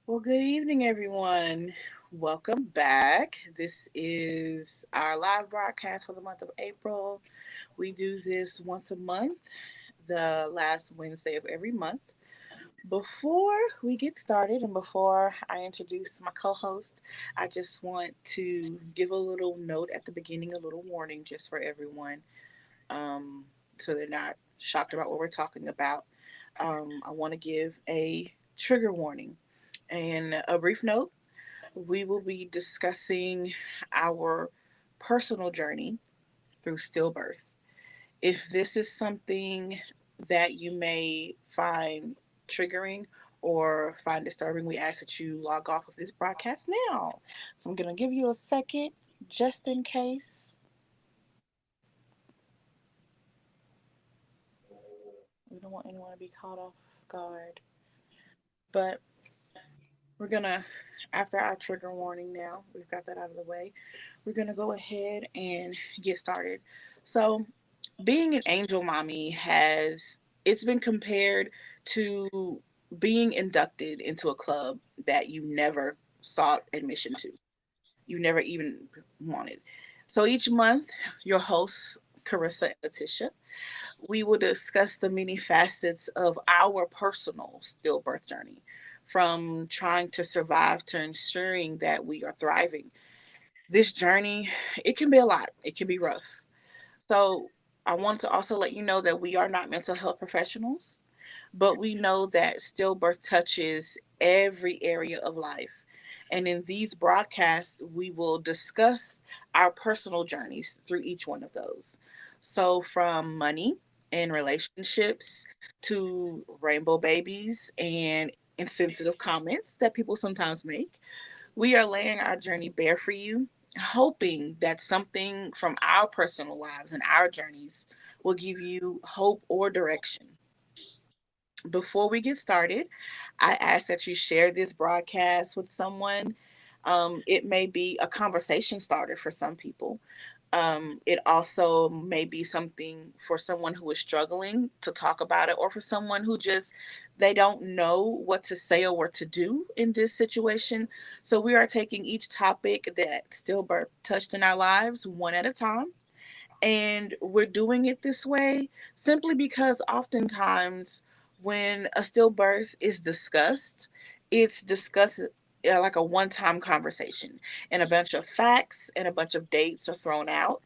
Well, good evening, everyone. Welcome back. This is our live broadcast for the month of April. We do this once a month, the last Wednesday of every month. Before we get started and before I introduce my co host, I just want to give a little note at the beginning, a little warning just for everyone, um, so they're not shocked about what we're talking about. I want to give a trigger warning and a brief note. We will be discussing our personal journey through stillbirth. If this is something that you may find triggering or find disturbing, we ask that you log off of this broadcast now. So I'm going to give you a second just in case. We don't want anyone to be caught off guard. But we're going to, after our trigger warning now, we've got that out of the way, we're going to go ahead and get started. So, being an angel mommy has it's been compared to being inducted into a club that you never sought admission to. You never even wanted. So each month, your hosts, Karissa and LaTisha, we will discuss the many facets of our personal stillbirth journey, from trying to survive to ensuring that we are thriving. This journey, it can be a lot. It can be rough. So I want to also let you know that we are not mental health professionals, but we know that stillbirth touches every area of life. And in these broadcasts, we will discuss our personal journeys through each one of those. So, from money and relationships to rainbow babies and insensitive comments that people sometimes make, we are laying our journey bare for you, hoping that something from our personal lives and our journeys will give you hope or direction. Before we get started, I ask that you share this broadcast with someone. It may be a conversation starter for some people. It also may be something for someone who is struggling to talk about it, or for someone who just they don't know what to say or what to do in this situation. So we are taking each topic that stillbirth touched in our lives one at a time, and we're doing it this way simply because oftentimes when a stillbirth is discussed, it's discussed like a one time conversation, and a bunch of facts and a bunch of dates are thrown out.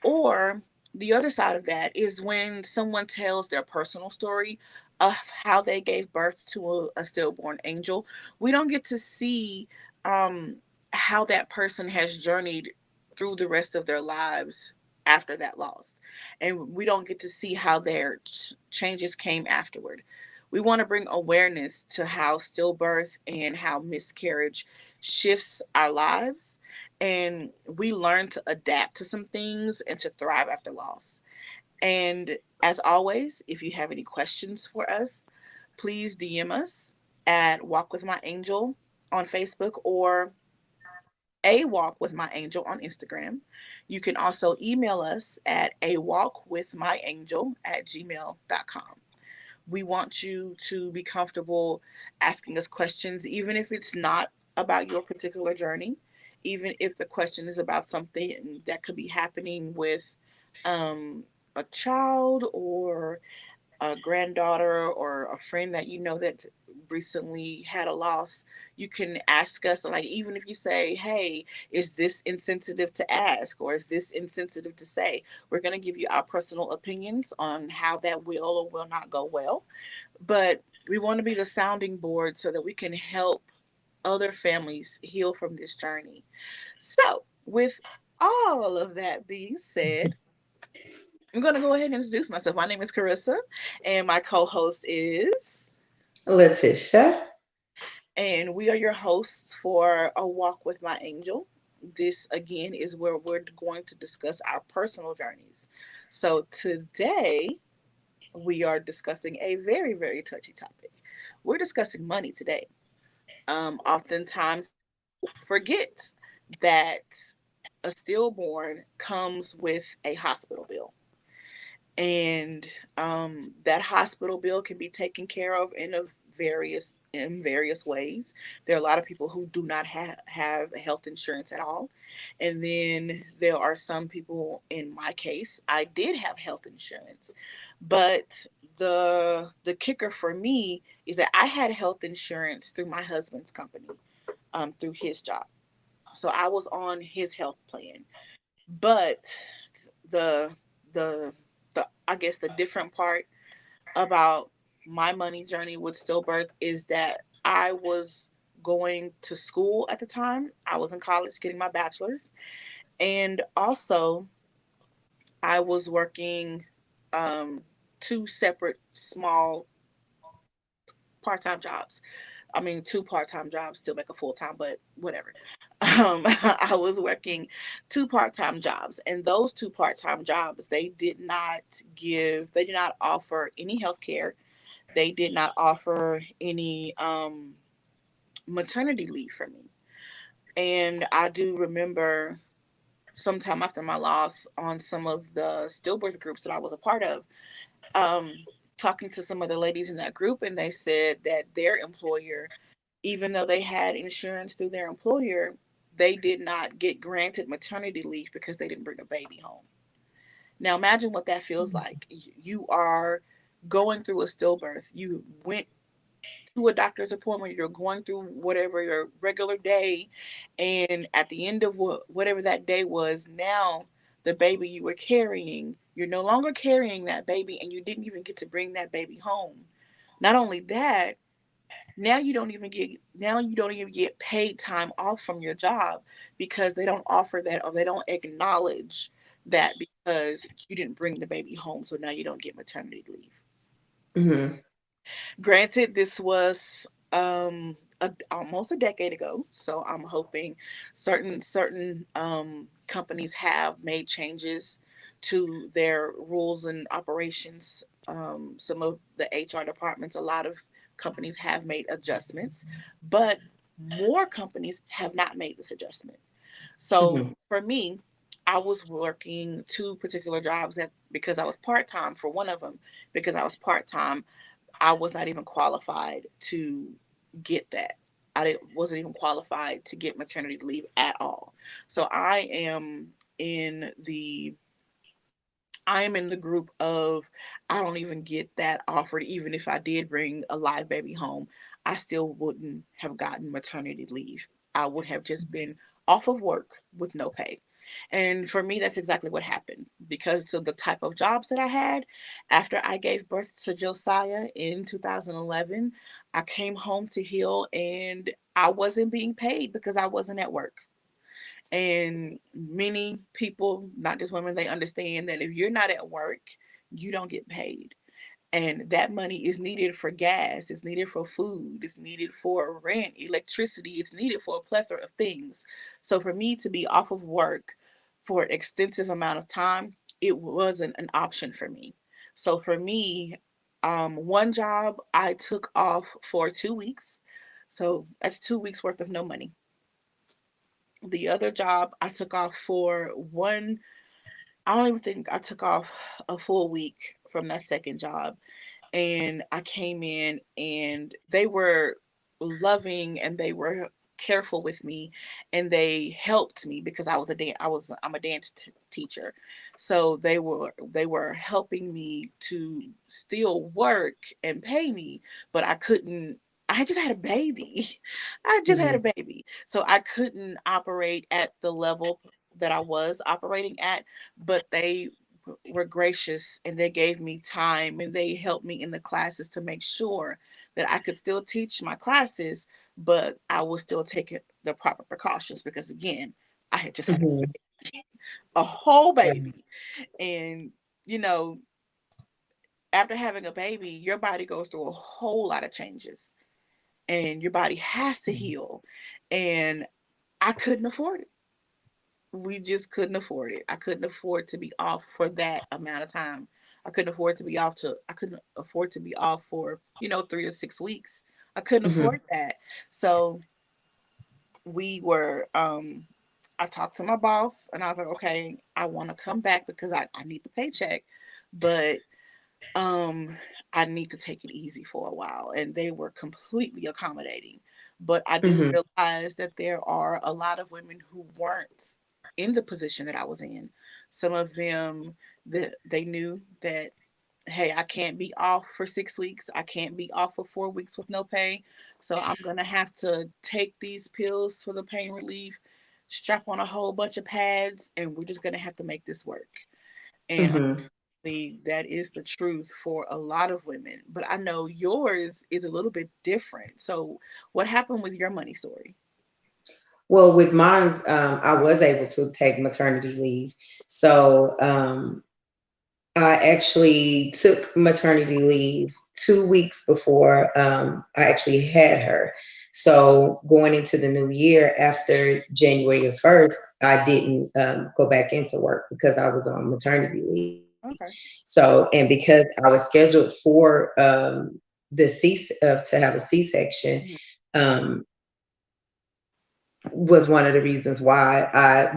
Or the other side of that is when someone tells their personal story of how they gave birth to a stillborn angel. We don't get to see um, how that person has journeyed through the rest of their lives after that loss. And we don't get to see how their changes came afterward. We want to bring awareness to how stillbirth and how miscarriage shifts our lives, and we learn to adapt to some things and to thrive after loss. And as always, if you have any questions for us, please DM us at Walk with My Angel on Facebook or A Walk with My Angel on Instagram. You can also email us at awalkwithmyangel@gmail.com. We want you to be comfortable asking us questions, even if it's not about your particular journey, even if the question is about something that could be happening with a child or a granddaughter or a friend that you know that recently had a loss. You can ask us, like, even if you say, hey, is this insensitive to ask, or is this insensitive to say, we're going to give you our personal opinions on how that will or will not go well. But we want to be the sounding board so that we can help other families heal from this journey. So with all of that being said, I'm going to go ahead and introduce myself. My name is Karissa, and my co host is, LaTisha. and we are your hosts for A Walk with My Angel. This, again, is where we're going to discuss our personal journeys. So, today, we are discussing a very, very touchy topic. We're discussing money today. Oftentimes, people forget that a stillborn comes with a hospital bill, and that hospital bill can be taken care of in a various ways. There are a lot of people who do not have health insurance at all. And then there are some people, in my case, I did have health insurance. But the kicker for me is that I had health insurance through my husband's company, through his job. So I was on his health plan. But the the the I guess the different part about my money journey with stillbirth is that I was going to school at the time. I was in college getting my bachelor's, and also I was working two separate small part-time jobs. I mean, two part-time jobs still make a full-time, but whatever. I was working two part-time jobs, and those two part-time jobs, they did not offer any health care. They did not offer any maternity leave for me. And I do remember sometime after my loss, on some of the stillbirth groups that I was a part of, um, talking to some of the ladies in that group, and they said that their employer, even though they had insurance through their employer, they did not get granted maternity leave because they didn't bring a baby home. Now imagine what that feels like. You are going through a stillbirth. You went to a doctor's appointment, you're going through whatever your regular day, and at the end of whatever that day was, now the baby you were carrying, you're no longer carrying that baby, and you didn't even get to bring that baby home. Not only that, now you don't even get paid time off from your job because they don't offer that, or they don't acknowledge that, because you didn't bring the baby home, so now you don't get maternity leave. Mhm. Granted, this was almost a decade ago, so I'm hoping certain companies have made changes to their rules and operations. Some of the HR departments, a lot of companies have made adjustments, but more companies have not made this adjustment. So Mhm. for me, I was working two particular jobs that, because I was part time for one of them, because I was part time, I was not even qualified to get that. Wasn't even qualified to get maternity leave at all. So in the I am in the group of, I don't even get that offered. Even if I did bring a live baby home, I still wouldn't have gotten maternity leave. I would have just been off of work with no pay. And for me, that's exactly what happened because of the type of jobs that I had. After I gave birth to Josiah in 2011, I came home to heal, and I wasn't being paid because I wasn't at work. And many people, not just women, they understand that if you're not at work, you don't get paid. And that money is needed for gas, it's needed for food, it's needed for rent, electricity, it's needed for a plethora of things. So for me to be off of work for an extensive amount of time, it wasn't an option for me. So for me, one job I took off for 2 weeks. So that's 2 weeks worth of no money. The other job I took off for one, I don't even think I took off a full week from that second job. And I came in, and they were loving, and they were careful with me, and they helped me because I'm a dance teacher. So they were helping me to still work and pay me, but I couldn't. I just had a baby. I just had a Mhm. baby. So I couldn't operate at the level that I was operating at, but they were gracious, and they gave me time, and they helped me in the classes to make sure that I could still teach my classes, but I was still taking the proper precautions because, again, I had just had Mhm. a whole Right. baby. And, you know, after having a baby, your body goes through a whole lot of changes, and your body has to Mhm. heal. And I couldn't afford it. We just couldn't afford it. I couldn't afford to be off for that amount of time. I couldn't afford to be off for, 3 to 6 weeks. I couldn't afford Mhm. that. So we were I talked to my boss, and I was like, okay, I want to come back because I need the paycheck. But um I need to take it easy for a while. And they were completely accommodating. But I do Mhm. realize that there are a lot of women who weren't in the position that I was in. Some of them, they knew that, hey, I can't be off for 6 weeks. I can't be off for 4 weeks with no pay. So I'm going to have to take these pills for the pain relief, strap on a whole bunch of pads, and we're just going to have to make this work. And Mhm. that is the truth for a lot of women. But I know yours is a little bit different. So, what happened with your money story? Well, with mine, I was able to take maternity leave. So I actually took maternity leave 2 weeks before I actually had her. So going into the new year after January the 1st, I didn't go back into work because I was on maternity leave. Okay. So, and because I was scheduled for to have a C-section, Mhm. um, was one of the reasons why I,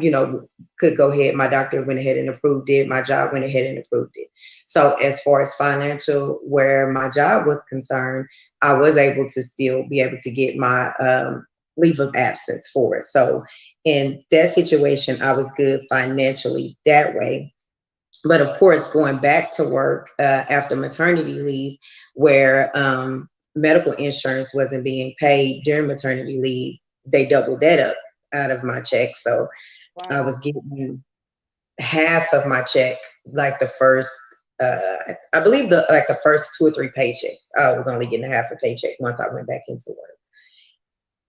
could go ahead. My doctor went ahead and approved it. My job went ahead and approved it. So as far as financial, where my job was concerned, I was able to still be able to get my leave of absence for it. So in that situation, I was good financially that way. But of course, going back to work after maternity leave, where medical insurance wasn't being paid during maternity leave, they doubled that up out of my check. So I Wow. was getting half of my check, like the first, I believe the first 2 or 3 paychecks. I was only getting half a paycheck once I went back into work.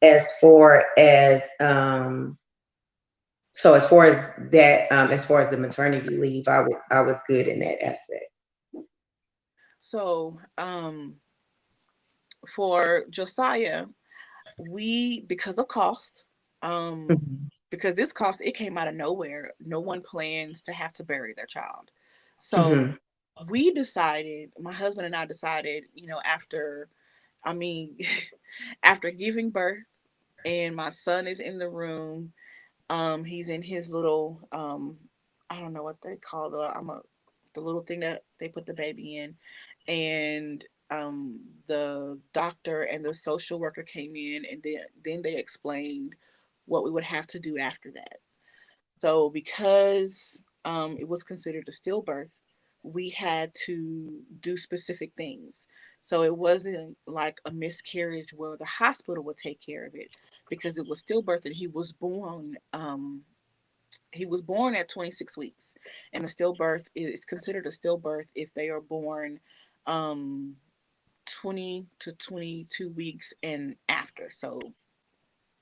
As far as the maternity leave, I was good in that aspect. So, for Josiah, because of cost, um, Mhm. because this cost, it came out of nowhere. No one plans to have to bury their child. So, Mhm. we decided, my husband and I decided, after, I mean, after giving birth, and my son is in the room. He's in his little, I don't know what they call the little thing that they put the baby in, and the doctor and the social worker came in, and then they explained what we would have to do after that. So because it was considered a stillbirth, we had to do specific things. So it wasn't like a miscarriage where the hospital would take care of it, because it was stillbirth, and he was born at 26 weeks, and a stillbirth is considered a stillbirth if they are born um 20 to 22 weeks and after. So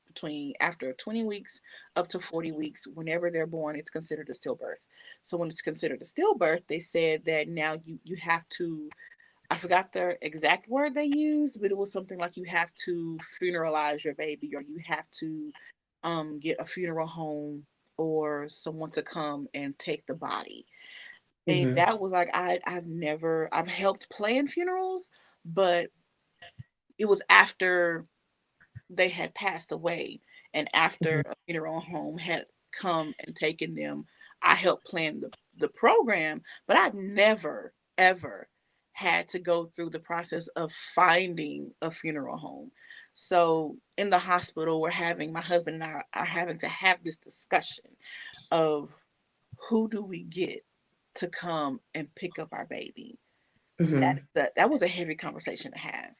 between after 20 weeks up to 40 weeks, whenever they're born, it's considered a stillbirth. So when it's considered a stillbirth, they said that now you have to, I forgot the exact word they used, but it was something like you have to funeralize your baby, or you have to get a funeral home or someone to come and take the body. And Mhm. that was like, I've helped plan funerals, but it was after they had passed away, and after Mhm. a funeral home had come and taken them, I helped plan the program, but I'd never ever had to go through the process of finding a funeral home. So in the hospital, my husband and I are having to have this discussion of, who do we get to come and pick up our baby. Mhm. That was a heavy conversation to have.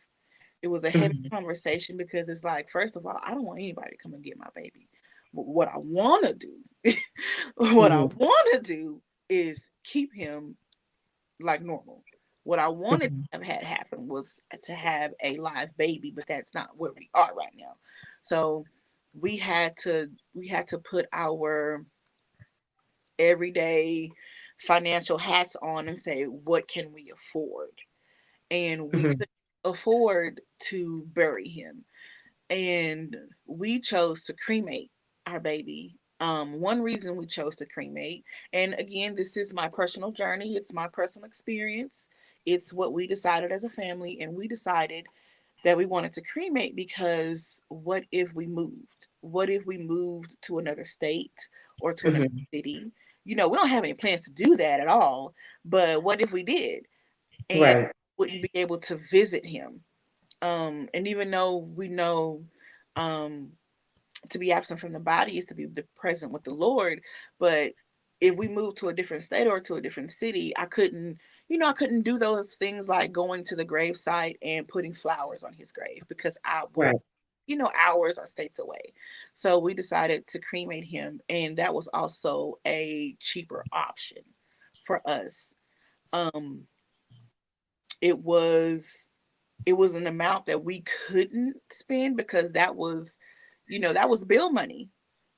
It was a heavy Mhm. conversation, because it's like, first of all, I don't want anybody to come and get my baby. But what I want to do, what I Mhm. want to do is keep him like normal. What I wanted Mhm. to have had happen was to have a live baby, but that's not where we are right now. So we had to put our everyday financial hats on and say, what can we afford? And we Mhm. couldn't afford to bury him, and we chose to cremate our baby. One reason we chose to cremate, and again, this is my personal journey, it's my personal experience, it's what we decided as a family, and we decided that we wanted to cremate because what if we moved? What if we moved to another state or to another Mhm. city? We don't have any plans to do that at all, but what if we did? And Right. wouldn't be able to visit him. And even though we know, um, to be absent from the body is to be present with the Lord, but if we moved to a different state or to a different city, I couldn't, I couldn't do those things like going to the grave site and putting flowers on his grave because we're, Right. hours or states away. So we decided to cremate him, and that was also a cheaper option for us. Um, it was it was an amount that we couldn't spend because that was bill money.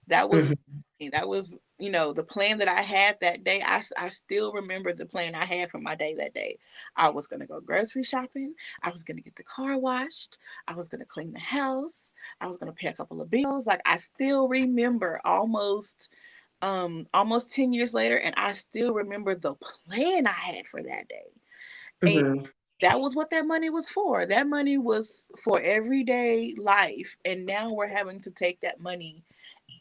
That was Hmm. that was the plan that I had that day. I still remember the plan I had for my day that day. I was going to go grocery shopping. I was going to get the car washed. I was going to clean the house. I was going to pay a couple of bills. Like, I still remember almost 10 years later, and I still remember the plan I had for that day. And Hmm. that was what that money was for. That money was for everyday life. And now we're having to take that money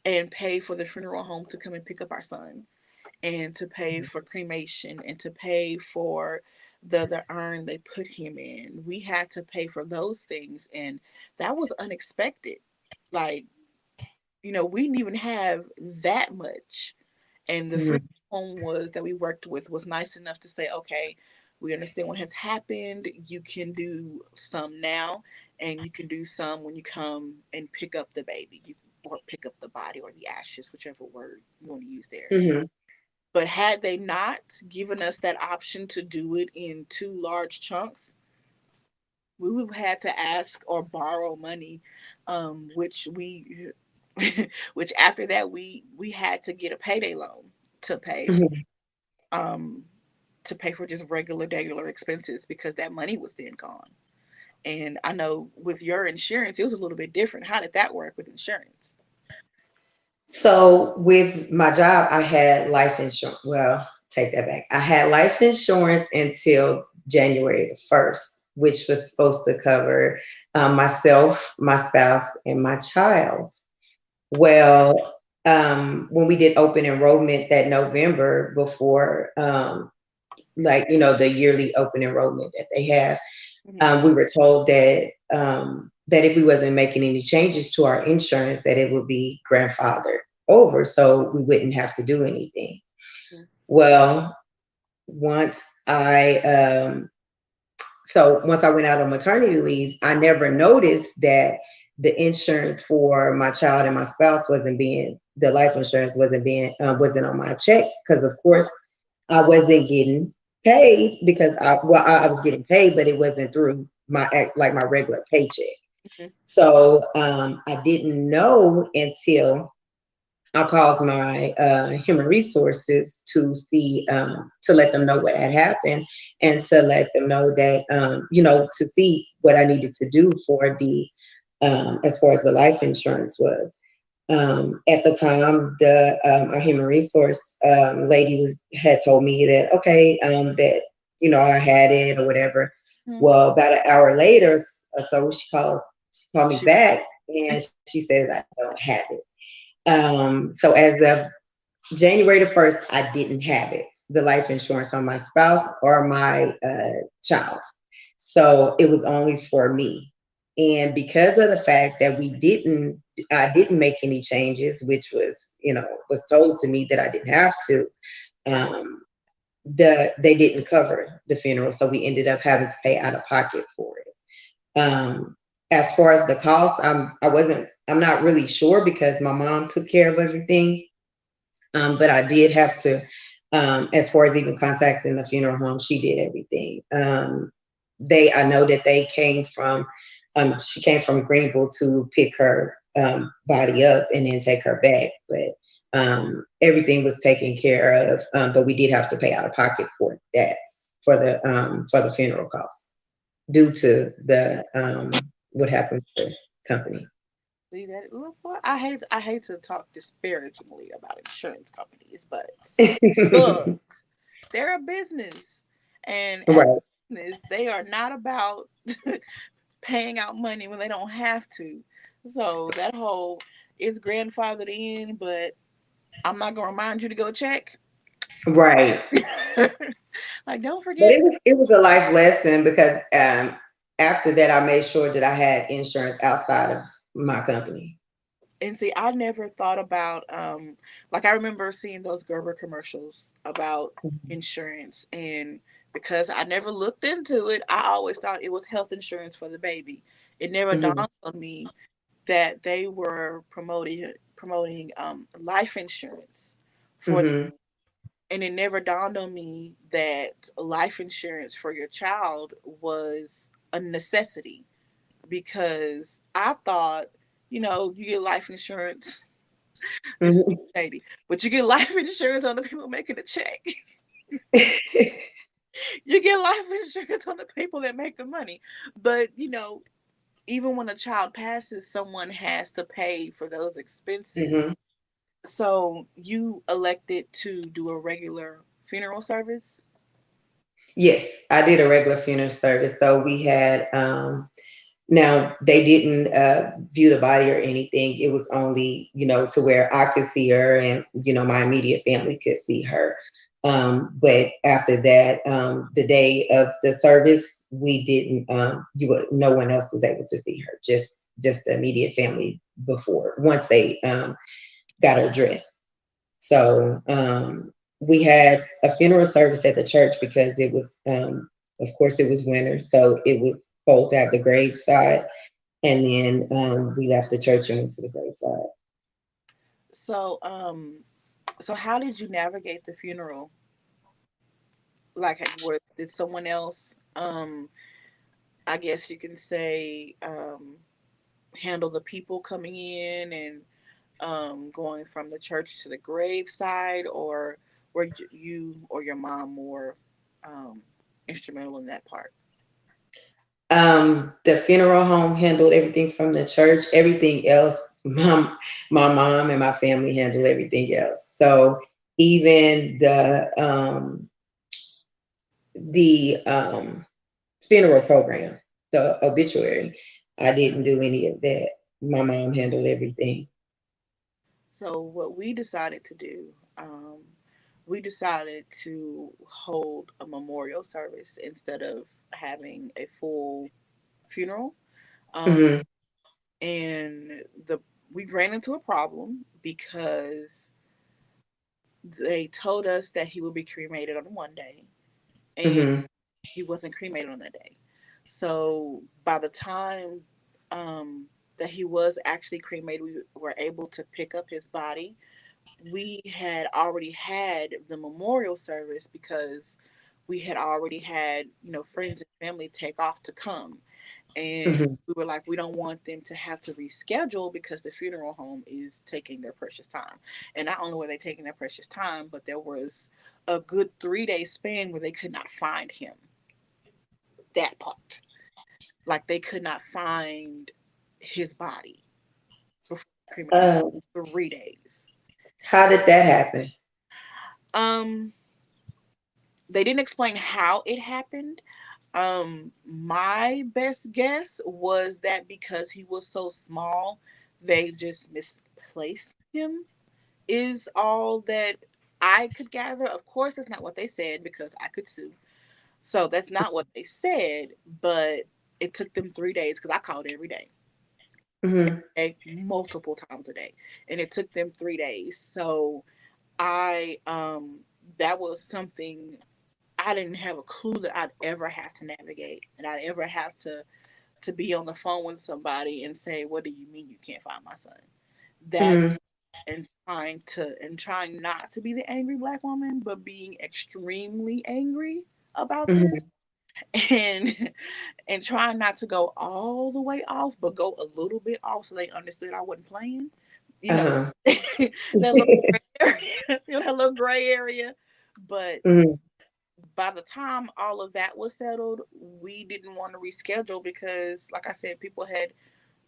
and pay for the funeral home to come and pick up our son, and to pay for cremation, and to pay for the urn they put him in. We had to pay for those things, and that was unexpected. Like, we didn't even have that much. And the funeral Hmm. home was that we worked with was nice enough to say, okay, we understand what has happened. You can do some now, and you can do some when you come and pick up the baby. Or pick up the body or the ashes, whichever word you want to use there. Hmm. But had they not given us that option to do it in two large chunks, we would have had to ask or borrow money, which we, which after that we had to get a payday loan to pay for, Hmm. um, just regular expenses because that money was then gone. And I know with your insurance, it was a little bit different. How did that work with insurance? So with my job, I had life insurance. Well, take that back. I had life insurance until January the 1st, which was supposed to cover myself, my spouse, and my child. Well, when we did open enrollment that November before, like, the yearly open enrollment that they have, Mm-hmm. we were told that that if we wasn't making any changes to our insurance, that it would be grandfathered over, so we wouldn't have to do anything. Well, once I once I went out on maternity leave, I never noticed that the insurance for my child and my spouse wasn't being the life insurance wasn't on my check, because of course I wasn't getting paid, because I was getting paid, but it wasn't through like my regular paycheck. Mm-hmm. So I didn't know until I called my human resources to see, to let them know what had happened, and to let them know that, to see what I needed to do for the, as far as the life insurance was. At the time, the our human resource lady had told me that, okay, that I had it or whatever. Mm-hmm. Well, about an hour later, so she called me She, back, and she says I don't have it. So as of January the 1st, I didn't have it, the life insurance on my spouse or my child. So it was only for me. And because of the fact that I didn't make any changes, which was told to me that I didn't have to, um, they didn't cover the funeral. So we ended up having to pay out of pocket for it. As far as the cost, I'm not really sure, because my mom took care of everything. But I did have to, as far as even contacting the funeral home, she did everything. I know that she came from Greenville to pick her body up and then take her back, but everything was taken care of. But we did have to pay out of pocket for that, for the funeral costs, due to the what happened to the company. see that? Look, boy, I hate to talk disparagingly about insurance companies, but look, they're a business, and as Right. a business, they are not about paying out money when they don't have to. So that whole it's grandfathered in, but I'm not gonna remind you to go check. Right. Like, don't But forget. it was a life lesson because after that I made sure that I had insurance outside of my company. And see, I never thought about like I remember seeing those Gerber commercials about insurance, and because I never looked into it, I always thought it was health insurance for the baby. It never Hmm. dawned on me that they were promoting life insurance for, Hmm. and it never dawned on me that life insurance for your child was a necessity, because I thought, you get life insurance. This is Hmm. shady, but you get life insurance on the people making the check. You get life insurance on the people that make the money. But even when a child passes, someone has to pay for those expenses. Hmm. So you elected to do a regular funeral service. Yes, I did a regular funeral service. So we had now they didn't view the body or anything. It was only, to where I could see her and, my immediate family could see her. But after that, the day of the service, we didn't. No one else was able to see her. Just the immediate family before once they got her dressed. So we had a funeral service at the church because it was, of course, it was winter, so it was cold to have the graveside, and then we left the church and went to the graveside. So so how did you navigate the funeral? Like, did someone else, I guess you can say, handle the people coming in and going from the church to the graveside, or were you or your mom more um, instrumental in that part? The funeral home handled everything from the church. Everything else, my mom and my family handled everything else. So even the funeral program, the obituary. I didn't do any of that. My mom handled everything. So what we decided to do, we decided to hold a memorial service instead of having a full funeral. Um, Hmm. and the we ran into a problem because they told us that he would be cremated on one day, and Hmm. he wasn't cremated on that day. So by the time that he was actually cremated, we were able to pick up his body. We had already had the memorial service because we had already had, friends and family take off to come. And Hmm. we were like, we don't want them to have to reschedule because the funeral home is taking their precious time. And not only were they taking their precious time, but there was a good 3 day span where they could not find him. That part. Like, they could not find his body before cremation. Um, 3 days. how did that happen? Um, they didn't explain how it happened. My best guess was that because he was so small, they just misplaced him, is all that I could gather. Of course, that's not what they said because I could sue. So that's not what they said, but it took them 3 days because I called every day, Hmm. multiple times a day, and it took them 3 days. So I that was something I didn't have a clue that I'd ever have to navigate, and I'd ever have to be on the phone with somebody and say, "What do you mean you can't find my son?" That, Hmm. and trying not to be the angry black woman, but being extremely angry about this, Hmm. and and trying not to go all the way off, but go a little bit off so they understood I wasn't playing. You know, Uh-huh. that little gray area, that little gray area. But Hmm. by the time all of that was settled, we didn't want to reschedule because, like I said, people had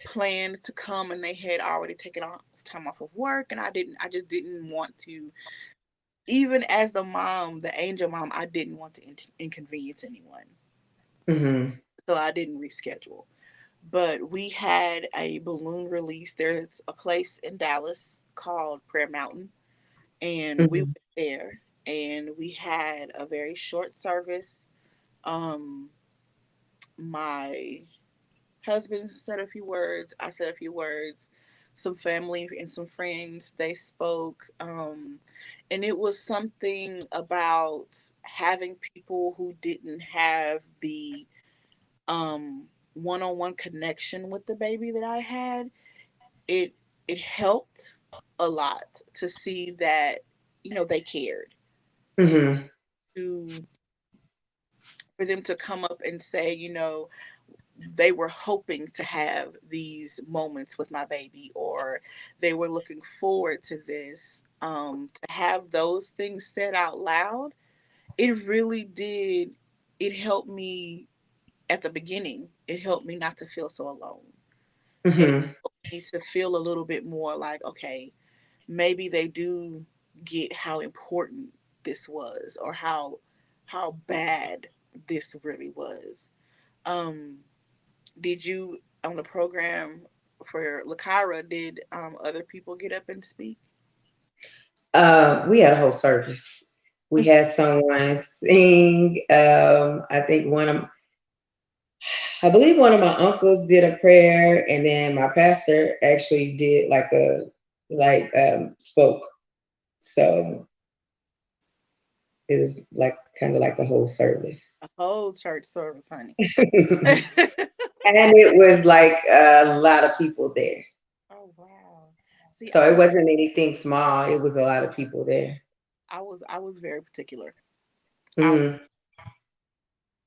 planned to come and they had already taken off time off of work, and I just didn't want to. Even as the mom, the angel mom, I didn't want to inconvenience anyone, Hmm. so I didn't reschedule. But we had a balloon release. There's a place in Dallas called Prayer Mountain, and we went Hmm. there, and we had a very short service. Um, my husband said a few words. I said a few words. Some family and some friends they spoke, and it was something about having people who didn't have the one-on-one connection with the baby that I had. It it helped a lot to see that they cared, Mhm. to for them to come up and say, they were hoping to have these moments with my baby, or they were looking forward to this. To have those things said out loud, it really did. It helped me at the beginning. It helped me not to feel so alone. And it Mhm. helped me to feel a little bit more like, okay, maybe they do get how important this was, or how bad this really was. Um, did you on the program for Lakira? Did other people get up and speak? We had a whole service. We had someone sing. I think I believe one of my uncles did a prayer, and then my pastor actually did spoke. So it was like kind of like a whole service. A whole church service, honey. And it was like a lot of people there. Oh wow. See, So it wasn't anything small. It was a lot of people there. I was very particular. I Hmm.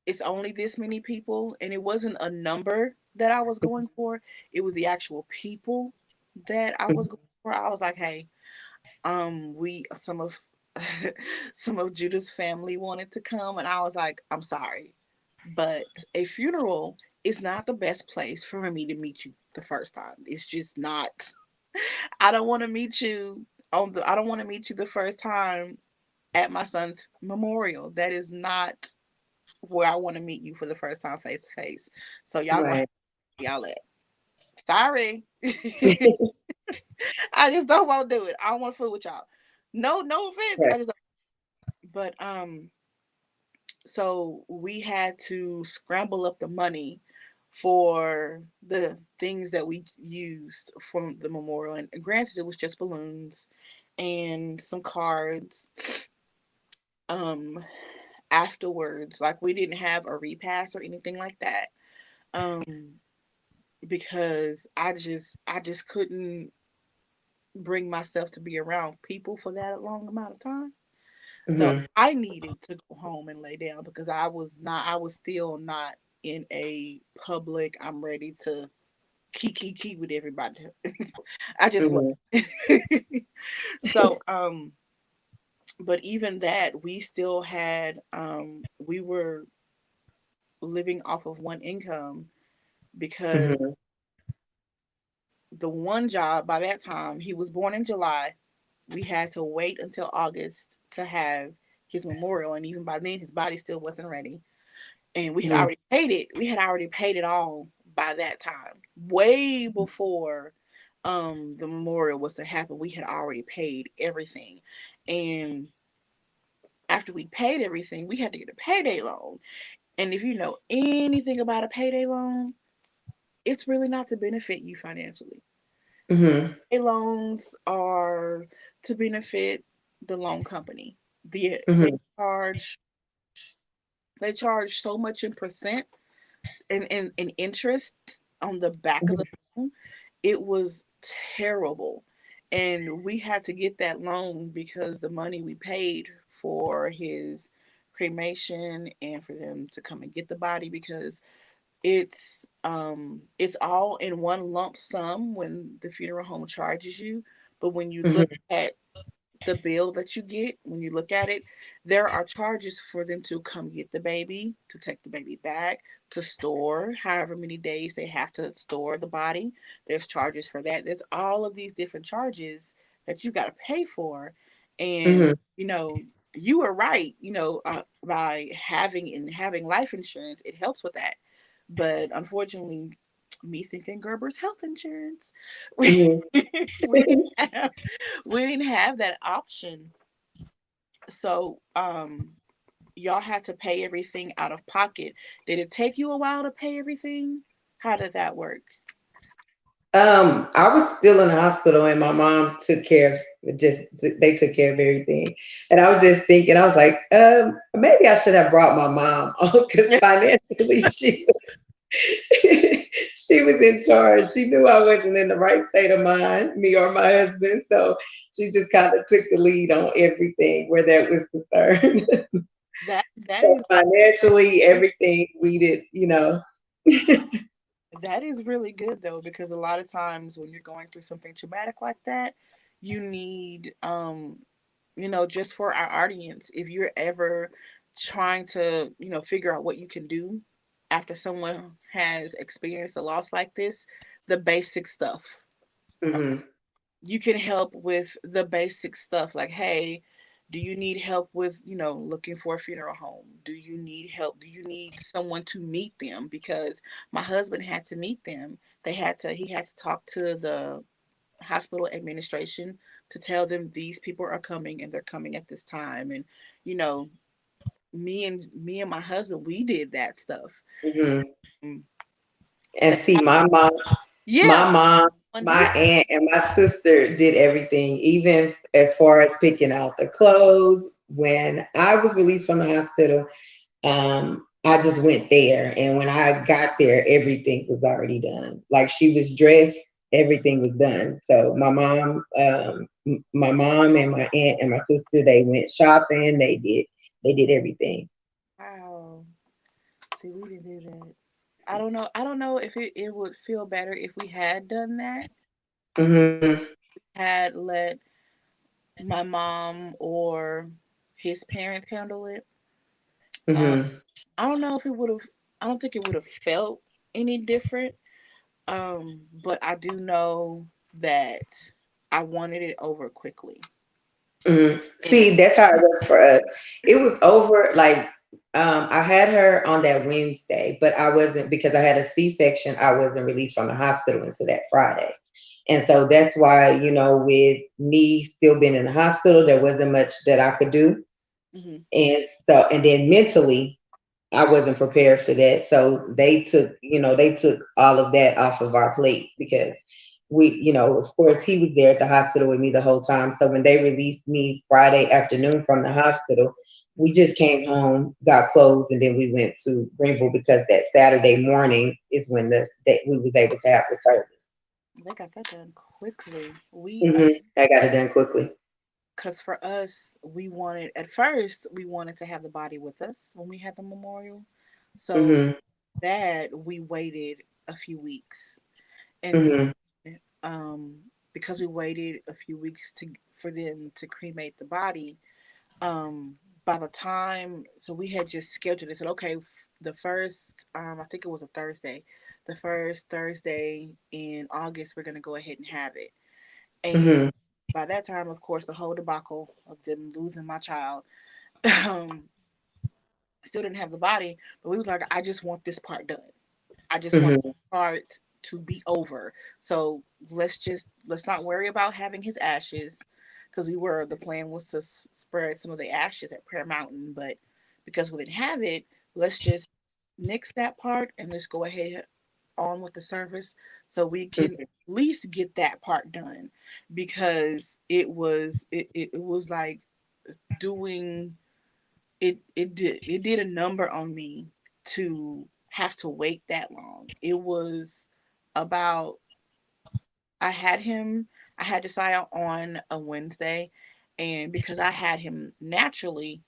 It's only this many people, and it wasn't a number that I was going for. It was the actual people that I was going for. I was like, hey, we some of some of Judah's family wanted to come, and I was like, I'm sorry, but a funeral is not the best place for me to meet you the first time. It's just not. I don't want to meet you I don't want to meet you the first time at my son's memorial. That is not where I want to meet you for the first time face to face. So y'all gonna have Right. y'all at. Sorry. I just don't want to do it. I don't want to fool with y'all. No offense. Right. I just but so we had to scramble up the money for the things that we used for the memorial. And granted, it was just balloons and some cards. Um, Afterwards, like we didn't have a repast or anything like that. Um, because I just couldn't bring myself to be around people for that long amount of time. So Hmm. I needed to go home and lay down because I was still not in a public, I'm ready to key with everybody. I just was. Hmm. So, but even that, we still had, we were living off of one income because Hmm. the one job by that time, he was born in July. We had to wait until August to have his memorial, and even by then, his body still wasn't ready. And we had Hmm. already paid it. We had already paid it all by that time, way before the memorial was to happen. We had already paid everything, and after we paid everything, we had to get a payday loan. And if you know anything about a payday loan, it's really not to benefit you financially. Hmm. Payday loans are to benefit the loan company. Hmm. Charge they charge so much in percent and interest on the back of the loan. It was terrible. And we had to get that loan because the money we paid for his cremation and for them to come and get the body, because it's all in one lump sum when the funeral home charges you. But when you look Hmm. at the bill that you get, when you look at it, there are charges for them to come get the baby, to take the baby back, to store however many days they have to store the body. There's charges for that. There's all of these different charges that you got to pay for. And, Hmm. you know, you were right, by having life insurance, it helps with that. But unfortunately, me thinking Gerber's health insurance, we, Hmm. we didn't have we didn't have that option So, y'all had to pay everything out of pocket. Did it take you a while to pay everything? How did that work? I was still in the hospital, and my mom took care of they took care of everything. And I was just thinking, I was like, maybe I should have brought my mom on because financially she was in charge. She knew I wasn't in the right state of mind, me or my husband. So she just kind of took the lead on everything where that was concerned. That So is financially, everything we did. that is really good though, because a lot of times when you're going through something traumatic like that, you need just for our audience, if you're ever trying to, figure out what you can do after someone has experienced a loss like this, the basic stuff. Hmm. You can help with the basic stuff like, hey, do you need help with, looking for a funeral home? Do you need help? Do you need someone to meet them? Because my husband had to meet them. He had to talk to the hospital administration to tell them these people are coming and they're coming at this time. And, you know, me and my husband, we did that stuff. Hmm. Mm, And To see, have, yeah, my mom, someone my here. aunt, and my sister did everything, even as far as picking out the clothes. When I was released from the hospital, I just went there, and when I got there, everything was already done. Like she was dressed, everything was done. So my mom and my aunt and my sister, they went shopping. They did everything. Wow. See, we didn't do that. I don't know. I don't know if it would feel better if we had done that. Hmm. Had let my mom or his parents handle it. Um, Hmm. I don't know if it would have. I don't think it would have felt any different. But I do know that I wanted it over quickly. And See, that's how it was for us. It was over like I had her on that Wednesday, but I wasn't because I had a C-section. I wasn't released from the hospital until that Friday. And so that's why, with me still being in the hospital, there wasn't much that I could do. mhm. And then mentally, I wasn't prepared for that. So they took all of that off of our plates because of course, he was there at the hospital with me the whole time. So when they released me Friday afternoon from the hospital, we just came home, got clothes, and then we went to Greenville because that Saturday morning is when that we was able to have the service. They got that done quickly. I got it done quickly. Because for us, at first, we wanted to have the body with us when we had the memorial. So Hmm. that we waited a few weeks. And Hmm. then, because we waited a few weeks for them to cremate the body, by the time, so we had just scheduled it, said, okay, the first, I think it was a Thursday, the first Thursday in August, we're going to go ahead and have it. And Hmm. by that time, of course, the whole debacle of them losing my child, um, still didn't have the body, but we was like, I just want this part done. I just want Hmm. this part to be over. So let's not worry about having his ashes, because the plan was to spread some of the ashes at Prayer Mountain, but because we didn't have it, let's just nix that part and let's go ahead on with the service so we can at least get that part done, because it was like doing it did a number on me to have to wait that long. It was about I had him I had decided on a Wednesday, and because I had him naturally,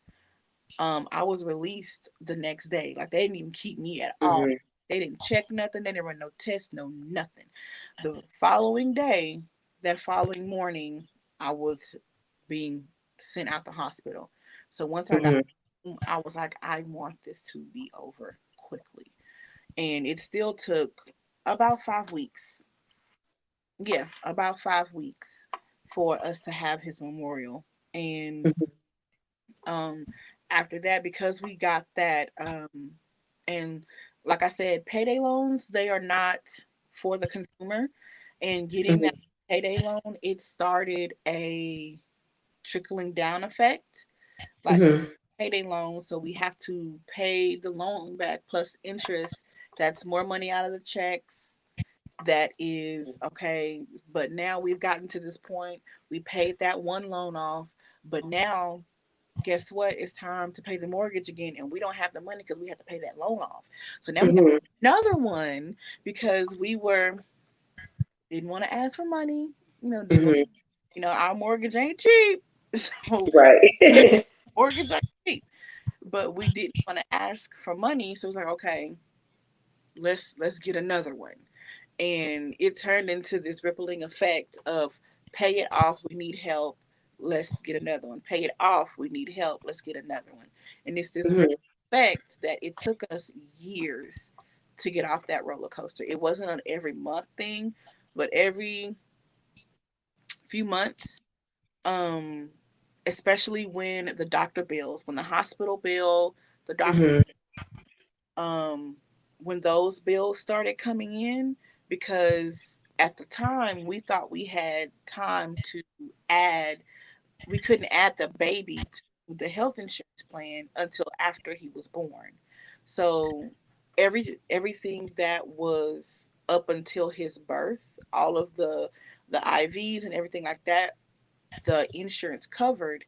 I was released the next day. Like they didn't even keep me at all. Hmm. They didn't check nothing. There were no tests, no nothing. The following day, that following morning, I was being sent out the hospital. So once I got Hmm. home, I was like, I want this to be over quickly. And it still took about 5 weeks. Yeah, about 5 weeks for us to have his memorial. And um after that, because we got that, and like I said, payday loans, they are not for the consumer. And getting that Hmm. payday loan, it started a trickling down effect. Like Mhm. payday loans, so we have to pay the loan back plus interest. That's more money out of the checks. That is okay, but now we've gotten to this point. We paid that one loan off, but now guess what? It's time to pay the mortgage again, and we don't have the money because we have to pay that loan off. So now we got Mhm. another one because we were didn't want to ask for money. Didn't want. Mhm. Our mortgage ain't cheap, so Right. mortgage ain't cheap. But we didn't want to ask for money, so it's like, okay, let's get another one. And it turned into this rippling effect of pay it off, we need help, let's get another one. Pay it off, we need help, let's get another one. And it's this ripple Mhm. effect that it took us years to get off that roller coaster. It wasn't an every month thing, but every few months, um, especially when the doctor bills, when the hospital bill, the doctor Mhm. um, when those bills started coming in, because at the time we thought we had time to add, we couldn't add the baby to the health insurance plan until after he was born. So everything that was up until his birth, all of the IVs and everything like that, the insurance covered.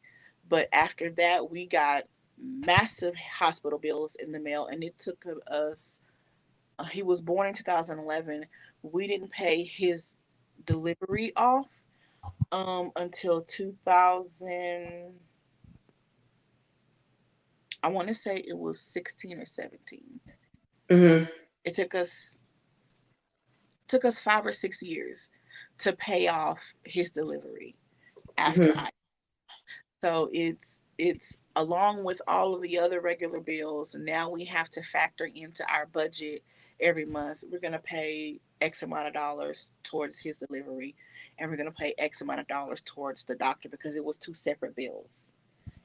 But after that, we got massive hospital bills in the mail, and it took us. He was born in 2011. We didn't pay his delivery off until 2000. I want to say it was 16 or 17. Mhm. It took us 5 or 6 years to pay off his delivery after Mhm. I. So it's along with all of the other regular bills. Now we have to factor into our budget every month. We're gonna pay X amount of dollars towards his delivery, and we're gonna pay X amount of dollars towards the doctor because it was two separate bills.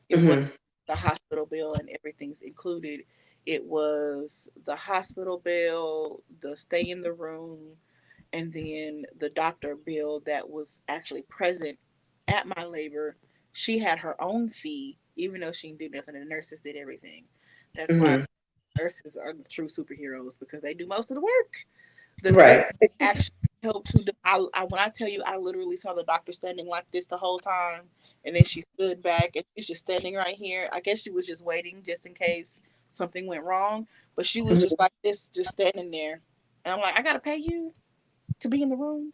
It was Mhm. the hospital bill and everything's included. It was the hospital bill, the stay in the room, and then the doctor bill that was actually present at my labor. She had her own fee, even though she didn't do nothing. The nurses did everything. That's why Mhm. nurses are the true superheroes because they do most of the work. The nurse Right. actually helped to. When I tell you, I literally saw the doctor standing like this the whole time, and then she stood back and she's just standing right here. I guess she was just waiting just in case something went wrong, but she was just Mhm. like this, just standing there. And I'm like, I gotta pay you to be in the room,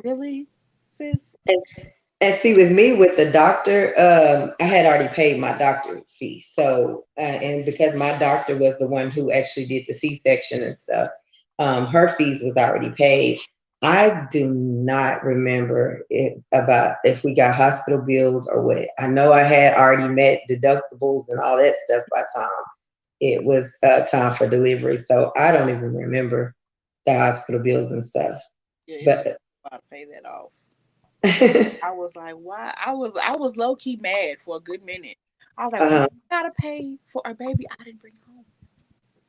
really, sis? And, and see, with me, with the doctor, I had already paid my doctor fee. So, and because my doctor was the one who actually did the C-section and stuff, her fees was already paid. I do not remember about if we got hospital bills or what. I know I had already met deductibles and all that stuff by the time it was time for delivery. So I don't even remember the hospital bills and stuff. Yeah, it took But a while to pay that off. uh I was like, why? I was low key mad for a good minute. I was like, why huh. I gotta pay for a baby I didn't bring home?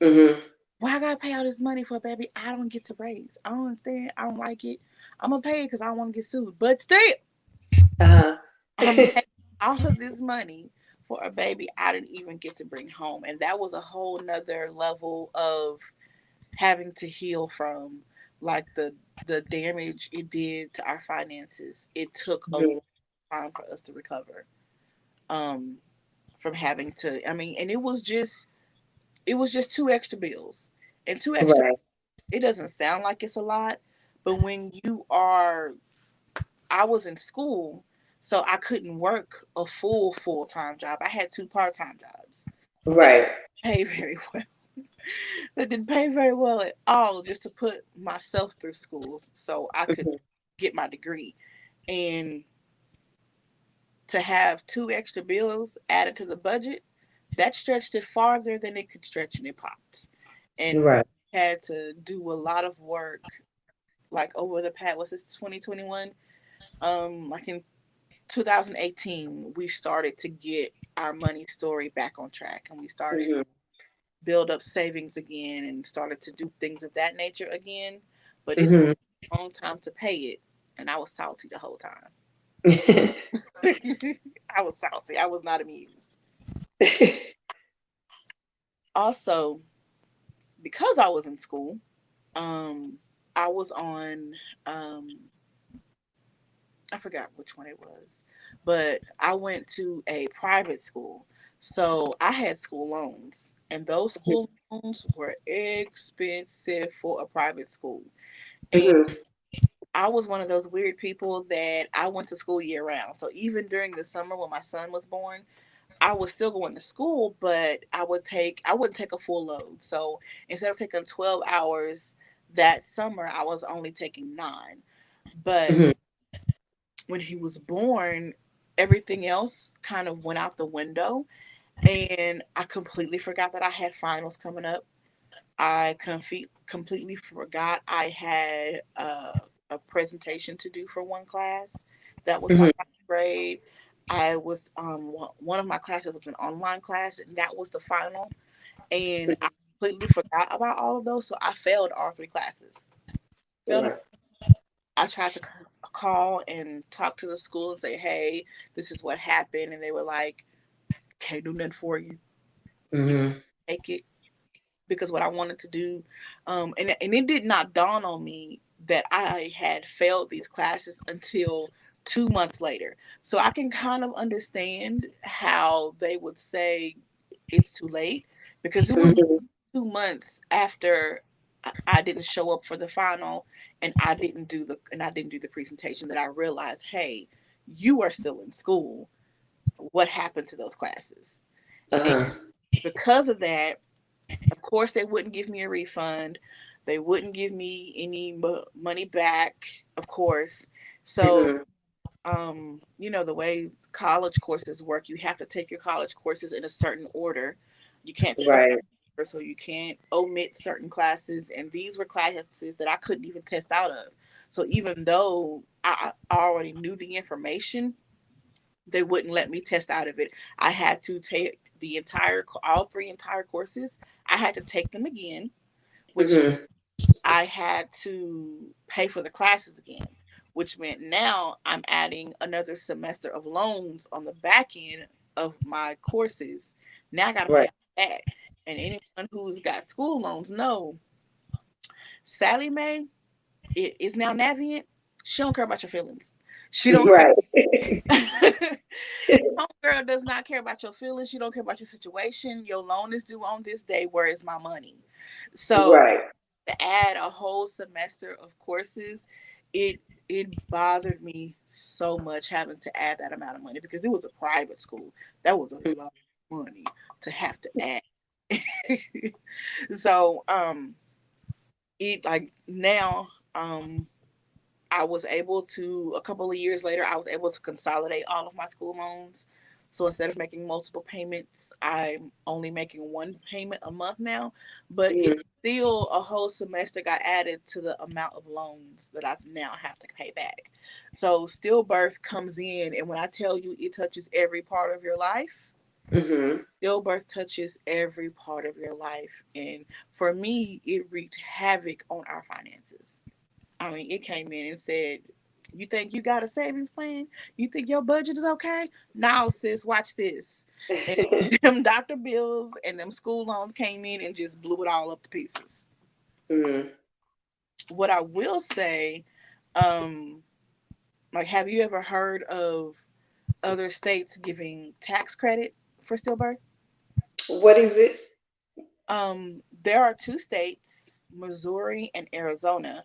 Hmm. Why I gotta pay all this money for a baby I don't get to raise? I don't understand. I don't like it. I'm gonna pay it because I don't want to get sued. But still, Uh I'm huh. paying all of this money for a baby I didn't even get to bring home, and that was a whole nother level of having to heal from, like the damage it did to our finances. It took a long time for us to recover um from having to, I mean, and it was just two extra bills. And two extra, Right. it doesn't sound like it's a lot, but when you are, I was in school, so I couldn't work a full-time job. I had two part-time jobs that Right. didn't pay very well. That didn't pay very well at all, just to put myself through school so I could Hmm. get my degree. And to have two extra bills added to the budget, that stretched it farther than it could stretch, and it popped. And Right. had to do a lot of work, like over the past, what's this, 2021? Like in 2018, we started to get our money story back on track, and we started Hmm. build up savings again and started to do things of that nature again. But it Hmm. took a long time to pay it, and I was salty the whole time. I was salty. I was not amused. Also, because I was in school, um, I was on, um, I forgot which one it was, but I went to a private school. So I had school loans, and those school loans were expensive for a private school. And Mhm. I was one of those weird people that I went to school year round. So even during the summer when my son was born, I was still going to school, but I wouldn't take a full load. So instead of taking 12 hours that summer, I was only taking 9. But Mhm. when he was born, everything else kind of went out the window, and I completely forgot that I had finals coming up. Completely forgot I had a presentation to do for one class. That was my Mhm. final grade. I was one of my classes was an online class, and that was the final. And I completely forgot about all of those, so I failed all 3 classes. Failed. Right. I tried to call and talk to the school and say, "Hey, this is what happened," and they were like, "Can't do nothing for you. You Mhm. take it." Because what I wanted to do, and it did not dawn on me that I had failed these classes until 2 months later. So I can kind of understand how they would say it's too late, because it was Mhm. 2 months after I didn't show up for the final, and I didn't do the presentation, that I realized, hey, you are still in school. What happened to those classes? And Uh-huh. because of that, of course, they wouldn't give me a refund. They wouldn't give me any money back, of course. So, Mhm. the way college courses work, you have to take your college courses in a certain order. You can't take a Right. so you can't omit certain classes, and these were classes that I couldn't even test out of. So even though I already knew the information, they wouldn't let me test out of it. I had to take all 3 entire courses. I had to take them again, which Mhm. I had to pay for the classes again, which meant now I'm adding another semester of loans on the back end of my courses. Now I got to pay Right. off that. And anyone who's got school loans know Sally Mae is now Navient. She don't care about your feelings. She don't Right. care. Homegirl does not care about your feelings. You don't care about your situation. Your loan is due on this day. Where is my money? So Right. to add a whole semester of courses, it it bothered me so much having to add that amount of money, because it was a private school. That was a lot of money to have to add. So it like now I was able to, a couple of years later, I was able to consolidate all of my school loans. So instead of making multiple payments, I'm only making one payment a month now. But it's Mhm. still a whole semester got added to the amount of loans that I now have to pay back. So stillbirth comes in, and when I tell you it touches every part of your life, Mhm. stillbirth touches every part of your life. And for me, it wreaked havoc on our finances. I mean, it came in and said, "You think you got a savings plan? You think your budget is okay? Now, sis, watch this." And them doctor bills and them school loans came in and just blew it all up to pieces. Mhm. What I will say, um, like, have you ever heard of other states giving tax credit for stillbirth? What is it? There are 2 states, Missouri and Arizona.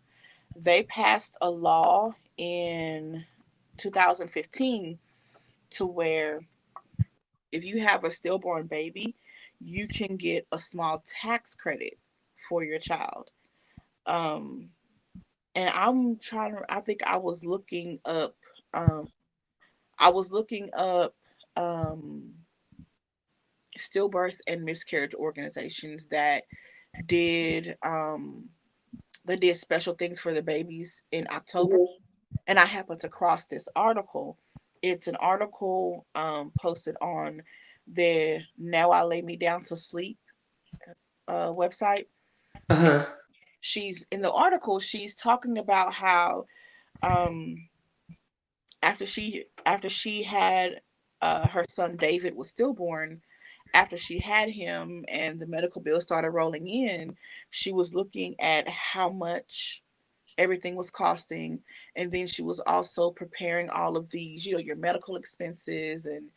They passed a law in 2015 to where if you have a stillborn baby, you can get a small tax credit for your child. Um, and I think I was looking up um, stillbirth and miscarriage organizations did um, that did special things for the babies in October, Mhm. and I happened to cross this article. It's an article posted on the Now I Lay Me Down to Sleep website. And Uh-huh. she's in the article. She's talking about how um, after she had her son David was stillborn, after she had him and the medical bills started rolling in, she was looking at how much everything was costing, and then she was also preparing all of these, your medical expenses and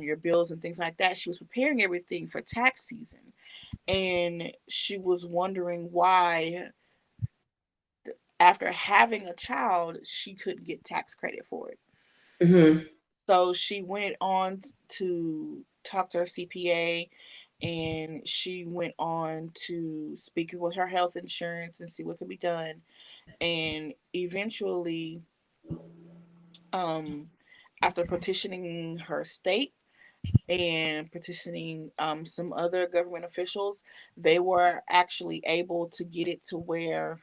your bills and things like that. She was preparing everything for tax season, and she was wondering why, after having a child, she couldn't get tax credit for it. Mhm. So she went on to talk to her CPA, and she went on to speak with her health insurance and see what could be done. And eventually, um, after petitioning her state and petitioning some other government officials, they were actually able to get it to where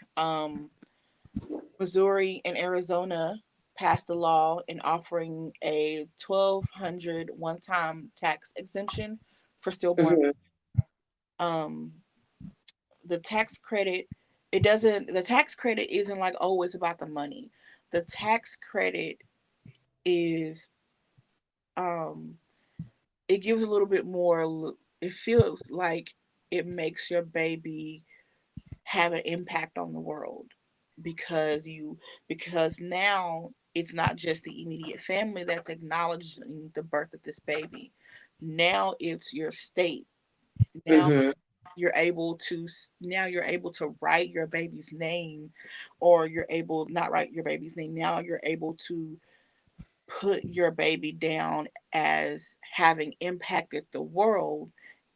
Missouri and Arizona passed a law in offering a 1,200 one-time tax exemption for stillborn. Mhm. Um, the tax credit, it doesn't. The tax credit isn't like, oh, it's about the money. The tax credit is, um, it gives a little bit more. It feels like it makes your baby have an impact on the world, because now it's not just the immediate family that's acknowledging the birth of this baby. Now it's your state. Now Mhm. you're able to write your baby's name, or you're able not write your baby's name. Now you're able to put your baby down as having impacted the world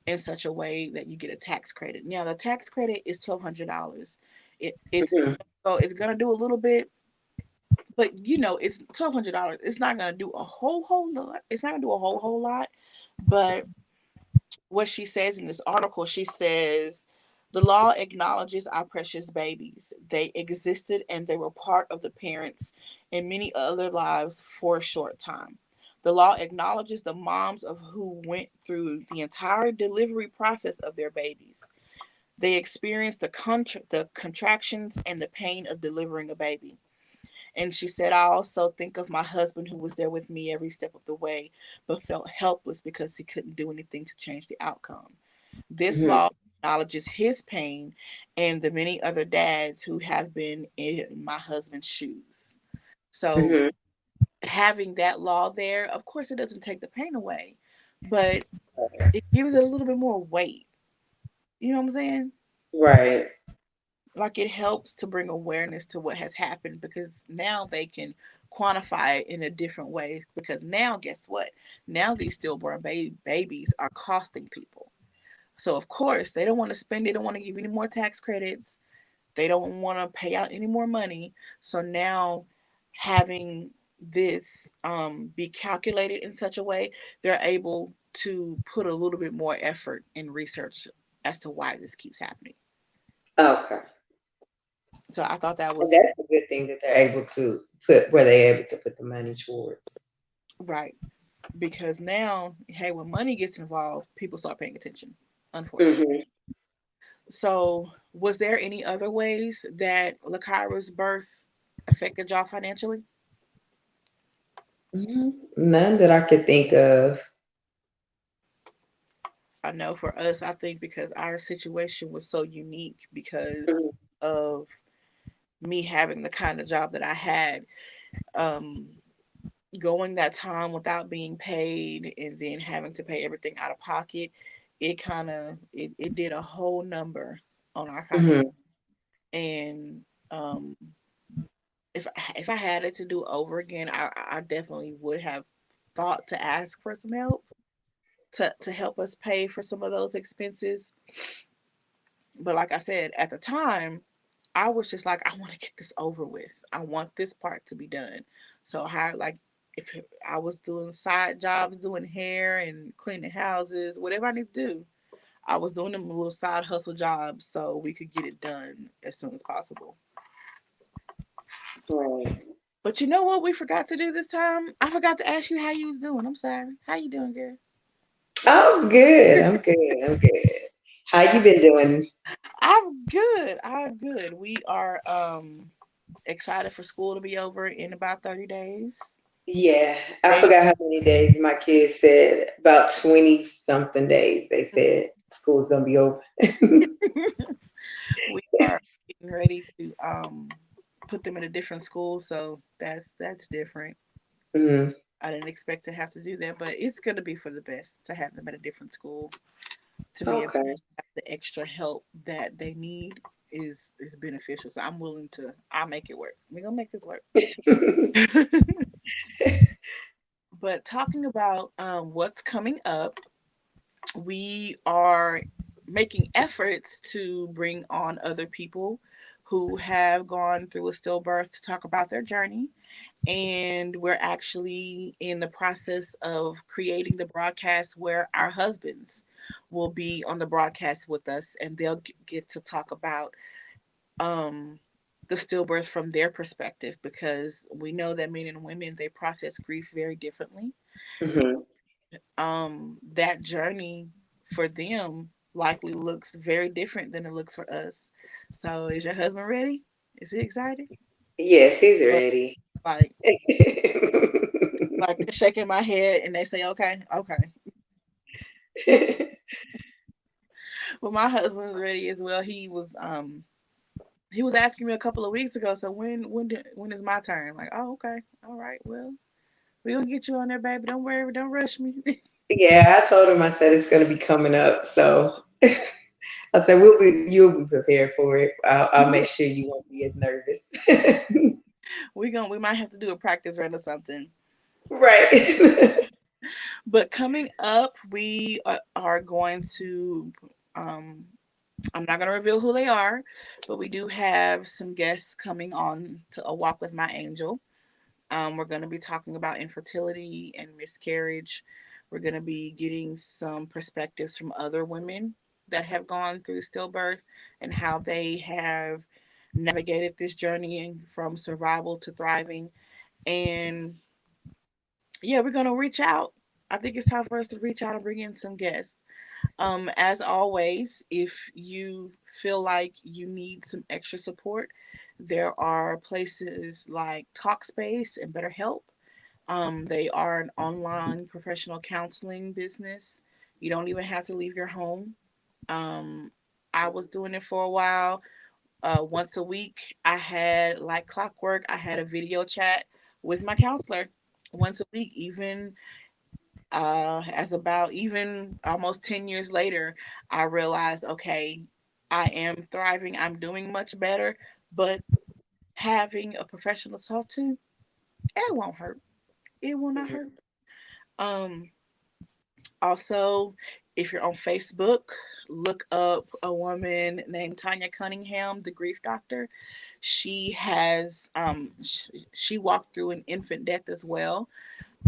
in such a way that you get a tax credit. Now the tax credit is $1,200. It's Mhm. so it's gonna do a little bit, but it's $1,200. It's not gonna do a whole lot. It's not gonna do a whole lot. But what she says in this article, she says the law acknowledges our precious babies. They existed and they were part of the parents and many other lives for a short time. The law acknowledges the moms of who went through the entire delivery process of their babies. They experienced the contractions and the pain of delivering a baby. And she said, I also think of my husband who was there with me every step of the way, but felt helpless because he couldn't do anything to change the outcome. This Mhm. law acknowledges his pain and the many other dads who have been in my husband's shoes. So, Mhm. having that law there, of course, it doesn't take the pain away, but it gives it a little bit more weight. You know what I'm saying? Right. Like, it helps to bring awareness to what has happened, because now they can quantify it in a different way. Because now, guess what? Now these stillborn babies are costing people. So of course they don't want to spend. They don't want to give any more tax credits. They don't want to pay out any more money. So now, having this be calculated in such a way, they're able to put a little bit more effort in research as to why this keeps happening. Okay. So I thought that And was that's a good thing that they're able to put where they're able to put the money towards. right, because now, hey, when money gets involved, people start paying attention, unfortunately. Mhm. So, was there any other ways that Lakira's birth affected y'all financially? Mhm. None that I could think of. I know for us, I think because our situation was so unique because Mhm. of me having the kind of job that I had, um, going that time without being paid and then having to pay everything out of pocket, it did a whole number on our finance. Mhm. And um, if I had it to do over again, I definitely would have thought to ask for some help to help us pay for some of those expenses. But like I said, at the time, I was just like, I want to get this over with. I want this part to be done. So how, like, if I was doing side jobs, doing hair and cleaning houses, whatever I need to do, I was doing them little side hustle jobs so we could get it done as soon as possible. Right. But you know what we forgot to do this time? I forgot to ask you how you was doing. I'm sorry. How you doing, girl? I'm good. I'm good. I'm good. How you been doing? I'm good. I'm good. We are excited for school to be over in about 30 days. Yeah, I They forgot how many days my kids said. About 20 something days. They said school's gonna be over. we are getting ready to put them in a different school, so that's different. Mhm. I didn't expect to have to do that, but it's gonna be for the best to have them at a different school to be able to Okay. have the extra help that they need is beneficial. So I'm willing to I'll make it work. We're gonna make this work. But talking about what's coming up, we are making efforts to bring on other people who have gone through a stillbirth to talk about their journey. And we're actually in the process of creating the broadcast where our husbands will be on the broadcast with us and they'll get to talk about um, the stillbirth from their perspective, because we know that men and women, they process grief very differently. Mhm. That journey for them likely looks very different than it looks for us. So is your husband ready? Is he excited? Yes, he's Or ready. like they're shaking my head and they say, okay, okay. Well, my husband's ready as well. He was asking me a couple of weeks ago, so when is my turn? I'm like, oh, okay. All right, well, we're gonna get you on there, baby. Don't worry, don't rush me. Yeah, I told him, I said it's gonna be coming up. So I said you'll be prepared for it. I'll make sure you won't be as nervous. We might have to do a practice run or something. Right. But coming up, we are going to. Um, I'm not going to reveal who they are, but we do have some guests coming on to a walk with my angel. We're going to be talking about infertility and miscarriage. We're going to be getting some perspectives from other women that have gone through stillbirth and how they have navigated this journey from survival to thriving. And yeah, we're going to reach out. I think it's time for us to reach out and bring in some guests. As always, if you feel like you need some extra support, there are places like Talkspace and BetterHelp. They are an online professional counseling business. You don't even have to leave your home. Um, I was doing it for a while. Once a week, I had like clockwork. I had a video chat with my counselor once a week, even as about even almost 10 years later, I realized, okay, I am thriving, I'm doing much better, but having a professional to talk to, it won't hurt. It will not hurt. Um, Also, if you're on Facebook, look up a woman named Tanya Cunningham, the grief doctor. She walked through an infant death as well,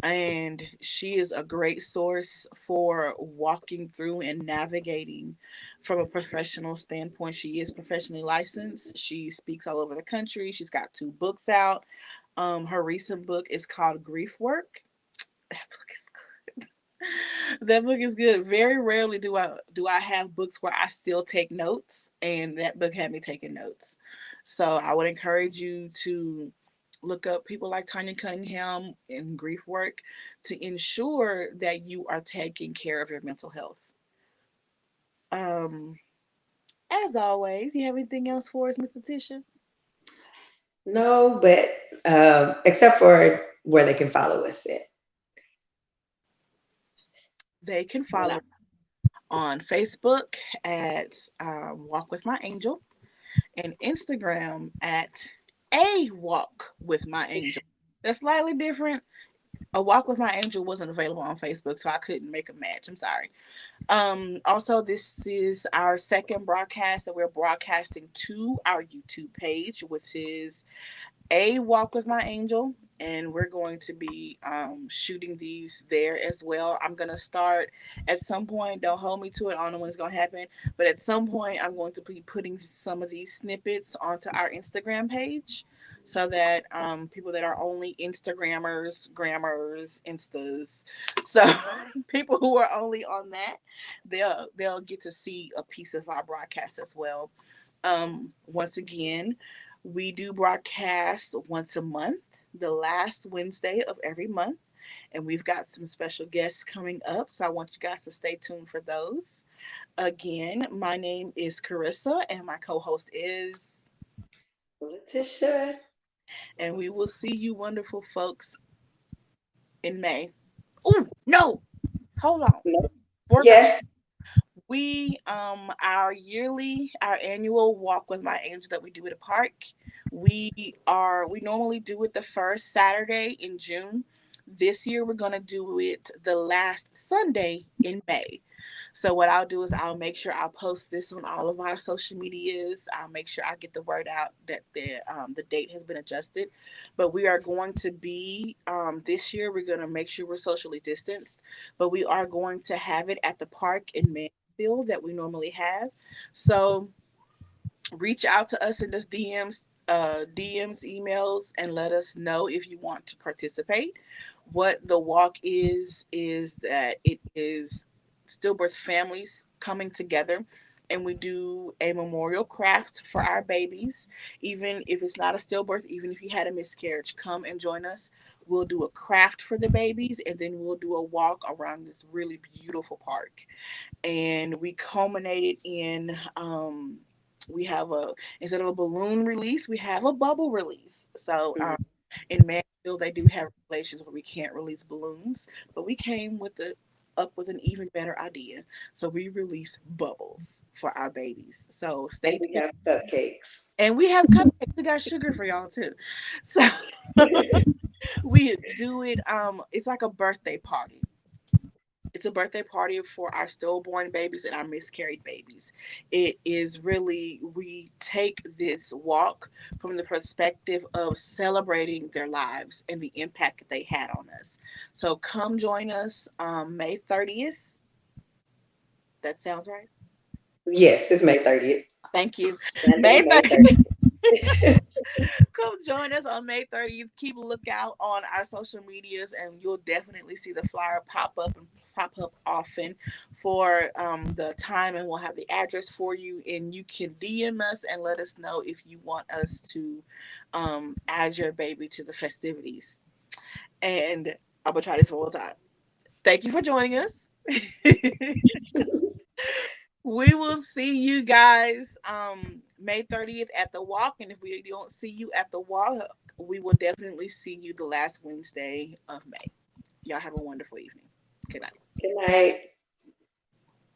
and she is a great source for walking through and navigating from a professional standpoint. She is professionally licensed. She speaks all over the country. She's got two books out. Her recent book is called Grief Work. That book is that book is good. Very rarely do I have books where I still take notes, and that book had me taking notes. So I would encourage you to look up people like Tanya Cunningham in grief work to ensure that you are taking care of your mental health. Um, as always, you have anything else for us, Mr. Tisha? No, but except for where they can follow us at. They can follow on Facebook at Walk with My Angel and Instagram at A Walk with My Angel. That's slightly different. A Walk with My Angel wasn't available on Facebook, so I couldn't make a match. I'm sorry. Also, this is our second broadcast that we're broadcasting to our YouTube page, which is A Walk with My Angel, and we're going to be shooting these there as well. I'm gonna start at some point. Don't hold me to it. I don't know when it's gonna happen, but at some point, I'm going to be putting some of these snippets onto our Instagram page, so that people that are only Instagrammers, grammars, instas, so people who are only on that, they'll get to see a piece of our broadcast as well. Once again, we do broadcast once a month. the last Wednesday of every month. And we've got some special guests coming up. So I want you guys to stay tuned for those. Again, my name is Karissa, and my co host is. LaTisha. And we will see you, wonderful folks, in May. Oh, no! Hold on. No. Forgot. Yeah. Our annual walk with my angel that we do at a park. We normally do it the first Saturday in June. This year we're gonna do it the last Sunday in May. So what I'll do is I'll make sure I'll post this on all of our social medias. I'll make sure I get the word out that the date has been adjusted. But we are going to be this year. We're going to make sure we're socially distanced, but we are going to have it at the park in Mansfield that we normally have. So reach out to us in this DMs, emails, and let us know if you want to participate. What the walk is that it is stillbirth families coming together, and we do a memorial craft for our babies. Even if it's not a stillbirth, even if you had a miscarriage, come and join us. We'll do a craft for the babies, and then we'll do a walk around this really beautiful park. And we culminated in we have a instead of a balloon release, we have a bubble release. So in Mansfield, they do have regulations where we can't release balloons, but we came with the up with an even better idea. So we release bubbles for our babies. So And stay we tuned. have cupcakes. And we have cupcakes. We got sugar for y'all too. So we do it. It's like a birthday party. It's a birthday party for our stillborn babies and our miscarried babies. It is really, we take this walk from the perspective of celebrating their lives and the impact that they had on us. So come join us May 30th. That sounds right. Yes, it's May 30th. Thank you. Sunday, May May 30th. 30th. Come join us on May 30th. Keep a lookout on our social medias, and you'll definitely see the flyer pop up often for the time, and we'll have the address for you. And you can DM us and let us know if you want us to add your baby to the festivities. And I'm gonna try this one more time. Thank you for joining us. We will see you guys May 30th at the walk. And if we don't see you at the walk, we will definitely see you the last Wednesday of May. Y'all have a wonderful evening. Good night. Good night.